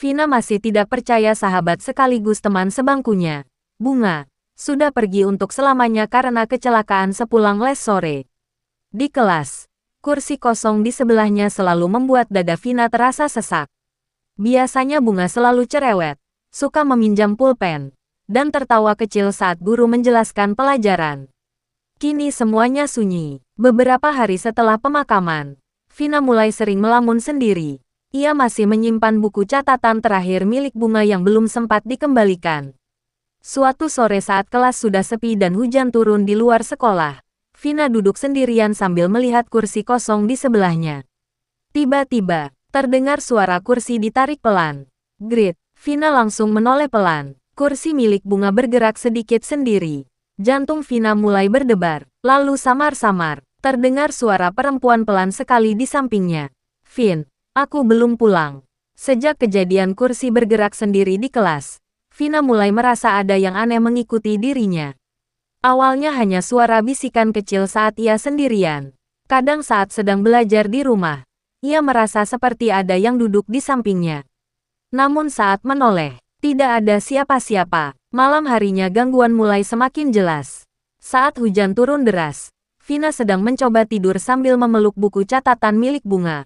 Vina masih tidak percaya sahabat sekaligus teman sebangkunya, Bunga, sudah pergi untuk selamanya karena kecelakaan sepulang les sore. Di kelas, kursi kosong di sebelahnya selalu membuat dada Vina terasa sesak. Biasanya Bunga selalu cerewet, suka meminjam pulpen, dan tertawa kecil saat guru menjelaskan pelajaran. Kini semuanya sunyi. Beberapa hari setelah pemakaman, Vina mulai sering melamun sendiri. Ia masih menyimpan buku catatan terakhir milik Bunga yang belum sempat dikembalikan. Suatu sore saat kelas sudah sepi dan hujan turun di luar sekolah, Vina duduk sendirian sambil melihat kursi kosong di sebelahnya. Tiba-tiba, terdengar suara kursi ditarik pelan. Grit, Vina langsung menoleh pelan. Kursi milik Bunga bergerak sedikit sendiri. Jantung Vina mulai berdebar, lalu samar-samar, terdengar suara perempuan pelan sekali di sampingnya. Vin, aku belum pulang. Sejak kejadian kursi bergerak sendiri di kelas, Vina mulai merasa ada yang aneh mengikuti dirinya. Awalnya hanya suara bisikan kecil saat ia sendirian. Kadang saat sedang belajar di rumah, ia merasa seperti ada yang duduk di sampingnya. Namun saat menoleh, tidak ada siapa-siapa. Malam harinya gangguan mulai semakin jelas. Saat hujan turun deras, Vina sedang mencoba tidur sambil memeluk buku catatan milik Bunga.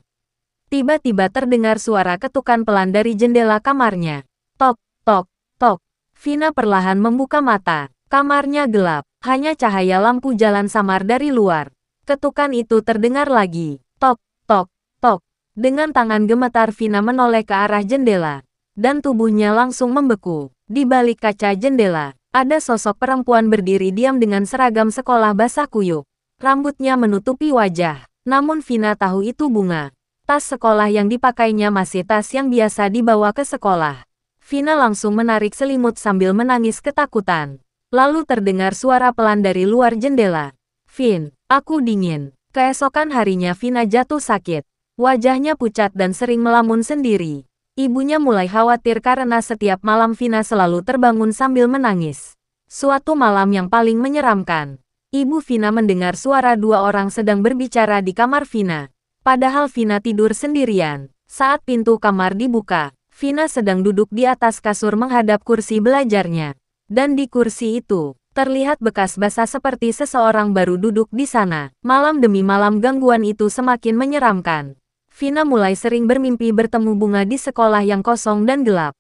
Tiba-tiba terdengar suara ketukan pelan dari jendela kamarnya. Tok, tok, tok. Vina perlahan membuka mata. Kamarnya gelap, hanya cahaya lampu jalan samar dari luar. Ketukan itu terdengar lagi. Tok, tok, tok. Dengan tangan gemetar Vina menoleh ke arah jendela, dan tubuhnya langsung membeku. Di balik kaca jendela, ada sosok perempuan berdiri diam dengan seragam sekolah basah kuyup. Rambutnya menutupi wajah, namun Vina tahu itu Bunga. Tas sekolah yang dipakainya masih tas yang biasa dibawa ke sekolah. Vina langsung menarik selimut sambil menangis ketakutan. Lalu terdengar suara pelan dari luar jendela. Vin, aku dingin. Keesokan harinya Vina jatuh sakit. Wajahnya pucat dan sering melamun sendiri. Ibunya mulai khawatir karena setiap malam Vina selalu terbangun sambil menangis. Suatu malam yang paling menyeramkan, ibu Vina mendengar suara dua orang sedang berbicara di kamar Vina. Padahal Vina tidur sendirian. Saat pintu kamar dibuka, Vina sedang duduk di atas kasur menghadap kursi belajarnya. Dan di kursi itu, terlihat bekas basah seperti seseorang baru duduk di sana. Malam demi malam gangguan itu semakin menyeramkan. Vina mulai sering bermimpi bertemu Bunga di sekolah yang kosong dan gelap.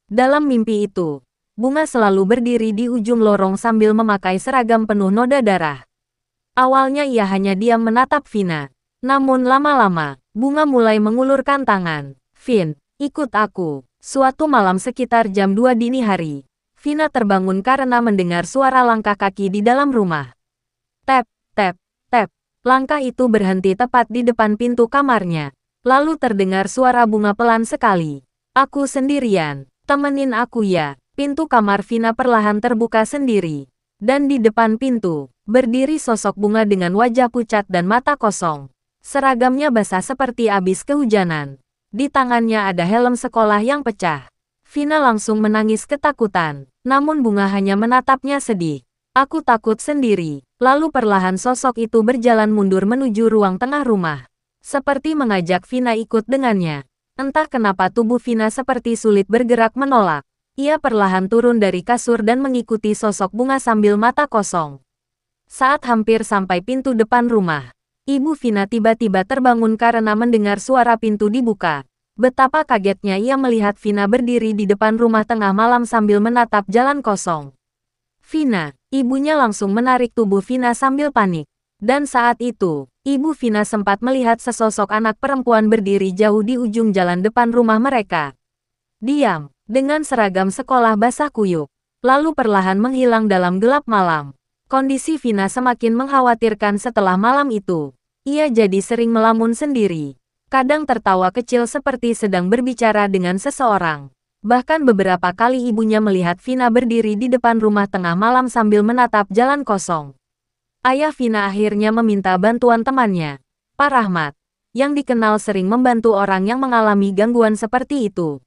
Dalam mimpi itu, Bunga selalu berdiri di ujung lorong sambil memakai seragam penuh noda darah. Awalnya ia hanya diam menatap Vina. Namun lama-lama, Bunga mulai mengulurkan tangan. Vin, ikut aku. Suatu malam sekitar jam 2 dini hari, Vina terbangun karena mendengar suara langkah kaki di dalam rumah. Tap, tap, tap. Langkah itu berhenti tepat di depan pintu kamarnya. Lalu terdengar suara Bunga pelan sekali. Aku sendirian, temenin aku ya. Pintu kamar Vina perlahan terbuka sendiri. Dan di depan pintu, berdiri sosok Bunga dengan wajah pucat dan mata kosong. Seragamnya basah seperti habis kehujanan. Di tangannya ada helm sekolah yang pecah. Vina langsung menangis ketakutan. Namun Bunga hanya menatapnya sedih. Aku takut sendiri. Lalu perlahan sosok itu berjalan mundur menuju ruang tengah rumah. Seperti mengajak Vina ikut dengannya. Entah kenapa tubuh Vina seperti sulit bergerak menolak. Ia perlahan turun dari kasur dan mengikuti sosok Bunga sambil mata kosong. Saat hampir sampai pintu depan rumah, ibu Vina tiba-tiba terbangun karena mendengar suara pintu dibuka. Betapa kagetnya ia melihat Vina berdiri di depan rumah tengah malam sambil menatap jalan kosong. Vina, ibunya langsung menarik tubuh Vina sambil panik. Dan saat itu, ibu Vina sempat melihat sesosok anak perempuan berdiri jauh di ujung jalan depan rumah mereka. Diam, dengan seragam sekolah basah kuyup, lalu perlahan menghilang dalam gelap malam. Kondisi Vina semakin mengkhawatirkan setelah malam itu. Ia jadi sering melamun sendiri. Kadang tertawa kecil seperti sedang berbicara dengan seseorang. Bahkan beberapa kali ibunya melihat Vina berdiri di depan rumah tengah malam sambil menatap jalan kosong. Ayah Vina akhirnya meminta bantuan temannya, Pak Rahmat, yang dikenal sering membantu orang yang mengalami gangguan seperti itu.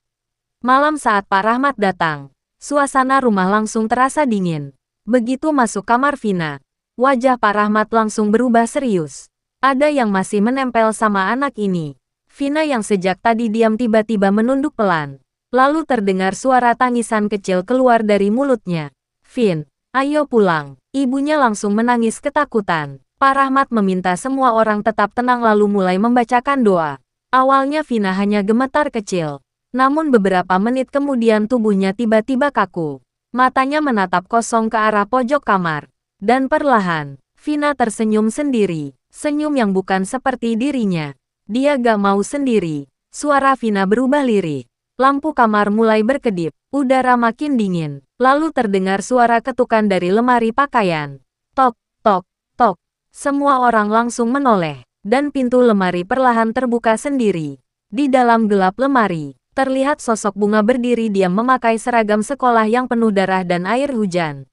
Malam saat Pak Rahmat datang, suasana rumah langsung terasa dingin. Begitu masuk kamar Vina, wajah Pak Rahmat langsung berubah serius. Ada yang masih menempel sama anak ini. Vina yang sejak tadi diam tiba-tiba menunduk pelan. Lalu terdengar suara tangisan kecil keluar dari mulutnya. Finn, ayo pulang. Ibunya langsung menangis ketakutan. Pak Rahmat meminta semua orang tetap tenang lalu mulai membacakan doa. Awalnya Vina hanya gemetar kecil. Namun beberapa menit kemudian tubuhnya tiba-tiba kaku. Matanya menatap kosong ke arah pojok kamar. Dan perlahan, Vina tersenyum sendiri. Senyum yang bukan seperti dirinya. Dia gak mau sendiri. Suara Vina berubah lirik. Lampu kamar mulai berkedip. Udara makin dingin. Lalu terdengar suara ketukan dari lemari pakaian. Tok, tok, tok. Semua orang langsung menoleh. Dan pintu lemari perlahan terbuka sendiri. Di dalam gelap lemari, terlihat sosok Bunga berdiri diam memakai seragam sekolah yang penuh darah dan air hujan.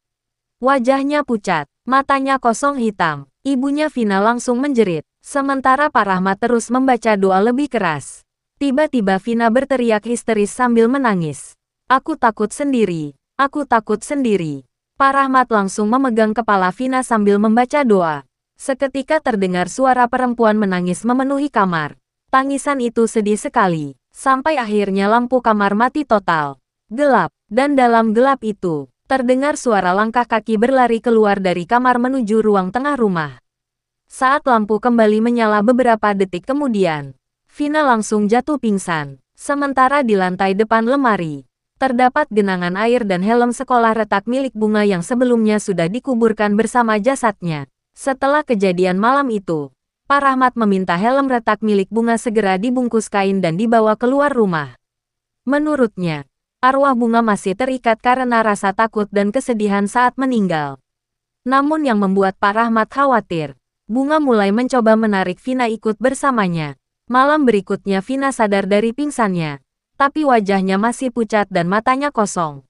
Wajahnya pucat, matanya kosong hitam. Ibunya Vina langsung menjerit. Sementara Pak Rahmat terus membaca doa lebih keras. Tiba-tiba Vina berteriak histeris sambil menangis. Aku takut sendiri. Aku takut sendiri. Pak Rahmat langsung memegang kepala Vina sambil membaca doa. Seketika terdengar suara perempuan menangis memenuhi kamar. Tangisan itu sedih sekali. Sampai akhirnya lampu kamar mati total. Gelap, dan dalam gelap itu, terdengar suara langkah kaki berlari keluar dari kamar menuju ruang tengah rumah. Saat lampu kembali menyala beberapa detik kemudian, Vina langsung jatuh pingsan. Sementara di lantai depan lemari, terdapat genangan air dan helm sekolah retak milik Bunga yang sebelumnya sudah dikuburkan bersama jasadnya. Setelah kejadian malam itu, Pak Rahmat meminta helm retak milik Bunga segera dibungkus kain dan dibawa keluar rumah. Menurutnya, arwah Bunga masih terikat karena rasa takut dan kesedihan saat meninggal. Namun yang membuat Pak Rahmat khawatir, Bunga mulai mencoba menarik Vina ikut bersamanya. Malam berikutnya Vina sadar dari pingsannya, tapi wajahnya masih pucat dan matanya kosong.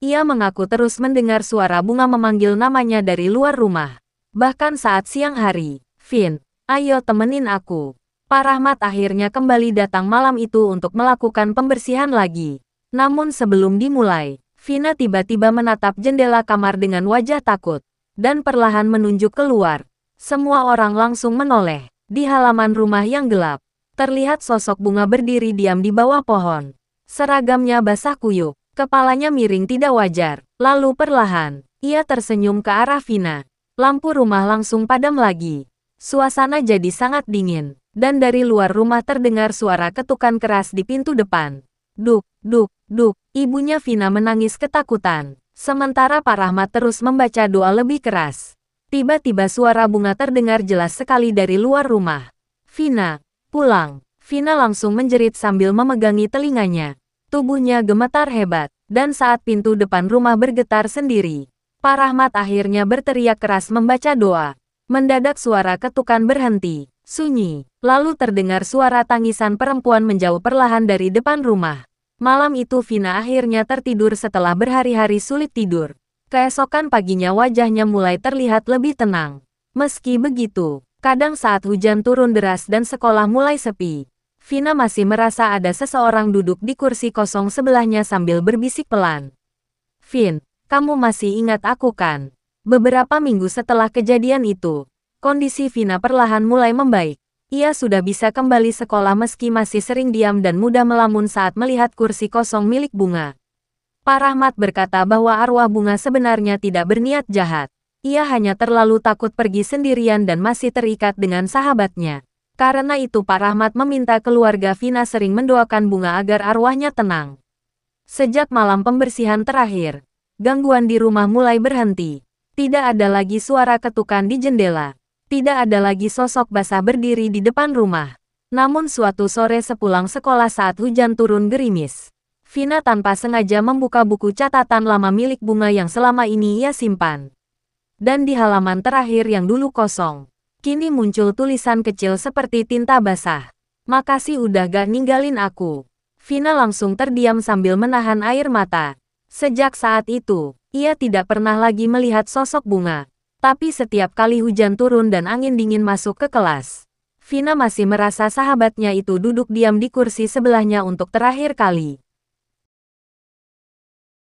Ia mengaku terus mendengar suara Bunga memanggil namanya dari luar rumah. Bahkan saat siang hari, Vin, ayo temenin aku. Pak Rahmat akhirnya kembali datang malam itu untuk melakukan pembersihan lagi. Namun sebelum dimulai, Vina tiba-tiba menatap jendela kamar dengan wajah takut, dan perlahan menunjuk keluar. Semua orang langsung menoleh. Di halaman rumah yang gelap, terlihat sosok Bunga berdiri diam di bawah pohon. Seragamnya basah kuyup, kepalanya miring tidak wajar. Lalu perlahan, ia tersenyum ke arah Vina. Lampu rumah langsung padam lagi. Suasana jadi sangat dingin, dan dari luar rumah terdengar suara ketukan keras di pintu depan. Duk, duk, duk, ibunya Vina menangis ketakutan. Sementara Pak Rahmat terus membaca doa lebih keras. Tiba-tiba suara Bunga terdengar jelas sekali dari luar rumah. Vina, pulang. Vina langsung menjerit sambil memegangi telinganya. Tubuhnya gemetar hebat, dan saat pintu depan rumah bergetar sendiri, Pak Rahmat akhirnya berteriak keras membaca doa. Mendadak suara ketukan berhenti, sunyi. Lalu terdengar suara tangisan perempuan menjauh perlahan dari depan rumah. Malam itu Vina akhirnya tertidur setelah berhari-hari sulit tidur. Keesokan paginya wajahnya mulai terlihat lebih tenang. Meski begitu, kadang saat hujan turun deras dan sekolah mulai sepi, Vina masih merasa ada seseorang duduk di kursi kosong sebelahnya sambil berbisik pelan. Vin, kamu masih ingat aku kan? Beberapa minggu setelah kejadian itu, kondisi Vina perlahan mulai membaik. Ia sudah bisa kembali sekolah meski masih sering diam dan mudah melamun saat melihat kursi kosong milik Bunga. Pak Rahmat berkata bahwa arwah Bunga sebenarnya tidak berniat jahat. Ia hanya terlalu takut pergi sendirian dan masih terikat dengan sahabatnya. Karena itu Pak Rahmat meminta keluarga Vina sering mendoakan Bunga agar arwahnya tenang. Sejak malam pembersihan terakhir, gangguan di rumah mulai berhenti. Tidak ada lagi suara ketukan di jendela. Tidak ada lagi sosok basah berdiri di depan rumah. Namun suatu sore sepulang sekolah saat hujan turun gerimis, Vina tanpa sengaja membuka buku catatan lama milik Bunga yang selama ini ia simpan. Dan di halaman terakhir yang dulu kosong, kini muncul tulisan kecil seperti tinta basah. Makasih udah gak ninggalin aku. Vina langsung terdiam sambil menahan air mata. Sejak saat itu, ia tidak pernah lagi melihat sosok Bunga. Tapi setiap kali hujan turun dan angin dingin masuk ke kelas, Vina masih merasa sahabatnya itu duduk diam di kursi sebelahnya untuk terakhir kali.